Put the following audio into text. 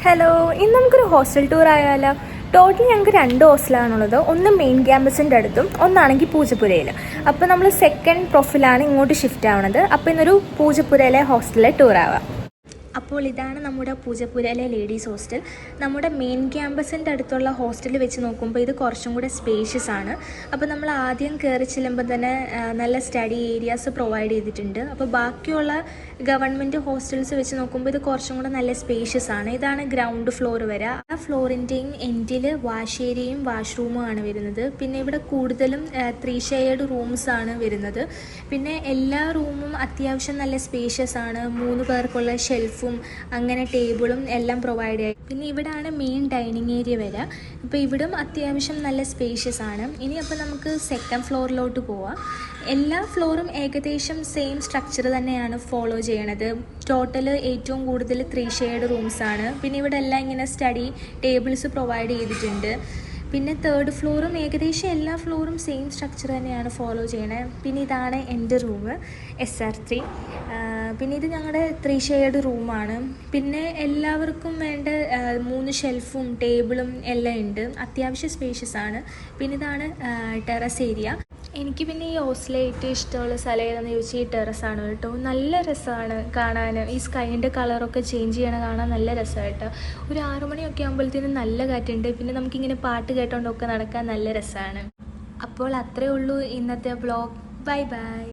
Hello, ഇന്ന് നമുക്കൊരു hostel tour ആയാലോ? ടോട്ടലി ഞങ്ങൾക്ക് 2 ഹോസ്റ്റലാണുള്ളത്. ഒന്ന് മെയിൻ ക്യാമ്പസിൻ്റെ അടുത്തും ഒന്നാണെങ്കിൽ പൂജപ്പുരയിൽ. അപ്പോൾ നമ്മൾ സെക്കൻഡ് പ്രൊഫൈലാണ് ഇങ്ങോട്ട് ഷിഫ്റ്റ് ആവുന്നത്. അപ്പോൾ ഇന്നൊരു പൂജപ്പുരയിലെ ഹോസ്റ്റലിലെ ടൂർ ആവാം. അപ്പോൾ ഇതാണ് നമ്മുടെ പൂജപ്പുരയിലെ ലേഡീസ് ഹോസ്റ്റൽ. നമ്മുടെ മെയിൻ ക്യാമ്പസിൻ്റെ അടുത്തുള്ള ഹോസ്റ്റൽ വെച്ച് നോക്കുമ്പോൾ ഇത് കുറച്ചും കൂടെ സ്പേഷ്യസ് ആണ്. അപ്പോൾ നമ്മൾ ആദ്യം കയറി ചെല്ലുമ്പോൾ തന്നെ നല്ല സ്റ്റഡി ഏരിയാസ് പ്രൊവൈഡ് ചെയ്തിട്ടുണ്ട്. അപ്പോൾ ബാക്കിയുള്ള ഗവൺമെൻറ് ഹോസ്റ്റൽസ് വെച്ച് നോക്കുമ്പോൾ ഇത് കുറച്ചും കൂടെ നല്ല സ്പേഷ്യസ് ആണ്. ഇതാണ് ഗ്രൗണ്ട് ഫ്ലോർ വരെ. ആ ഫ്ലോറിൻ്റെയും എൻഡിൽ വാഷ് ഏരിയയും വാഷ്റൂമും ആണ് വരുന്നത്. പിന്നെ ഇവിടെ കൂടുതലും 3 ഷെയർഡ് റൂംസ് ആണ് വരുന്നത്. പിന്നെ എല്ലാ റൂമും അത്യാവശ്യം നല്ല സ്പേഷ്യസ് ആണ്. 3 പേർക്കുള്ള ഷെൽഫ് അങ്ങനെ ടേബിളും എല്ലാം പ്രൊവൈഡ് ചെയ്യും. പിന്നെ ഇവിടെയാണ് മെയിൻ ഡൈനിങ് ഏരിയ വരിക. അപ്പോൾ ഇവിടും അത്യാവശ്യം നല്ല സ്പേഷ്യസ് ആണ്. ഇനി അപ്പോൾ നമുക്ക് സെക്കൻഡ് ഫ്ലോറിലോട്ട് പോവാം. എല്ലാ ഫ്ലോറും ഏകദേശം സെയിം സ്ട്രക്ചർ തന്നെയാണ് ഫോളോ ചെയ്യണത്. ടോട്ടൽ ഏറ്റവും കൂടുതൽ 3 ഷെയർഡ് റൂംസ് ആണ്. പിന്നെ ഇവിടെ എല്ലാം ഇങ്ങനെ സ്റ്റഡി ടേബിൾസ് പ്രൊവൈഡ് ചെയ്തിട്ടുണ്ട്. പിന്നെ 3rd ഫ്ലോറും ഏകദേശം എല്ലാ ഫ്ലോറും സെയിം സ്ട്രക്ചർ തന്നെയാണ് ഫോളോ ചെയ്യണത്. പിന്നെ ഇതാണ് എൻ്റെ റൂം SR3. പിന്നെ ഇത് ഞങ്ങളുടെ 3 ഷെയർഡ് റൂമാണ്. പിന്നെ എല്ലാവർക്കും വേണ്ട 3 ഷെൽഫും ടേബിളും എല്ലാം ഉണ്ട്. അത്യാവശ്യം സ്പേഷ്യസ് ആണ്. പിന്നെ ഇതാണ് ടെറസ് ഏരിയ. എനിക്ക് പിന്നെ ഈ ഹോസ്റ്റലിൽ ഏറ്റവും ഇഷ്ടമുള്ള സ്ഥലം ഏതാണെന്ന് ചോദിച്ചാൽ ഈ ടെറസാണ് കേട്ടോ. നല്ല രസമാണ് കാണാൻ. ഈ സ്കൈൻ്റെ കളറൊക്കെ ചേഞ്ച് ചെയ്യണ കാണാൻ നല്ല രസമാണ് കേട്ടോ. ഒരു 6 മണിയൊക്കെ ആകുമ്പോഴത്തേനും നല്ല കാറ്റുണ്ട്. പിന്നെ നമുക്കിങ്ങനെ പാട്ട് കേട്ടോണ്ടൊക്കെ നടക്കാൻ നല്ല രസമാണ്. അപ്പോൾ അത്രയേ ഉള്ളൂ ഇന്നത്തെ വ്ളോഗ്. Bye bye.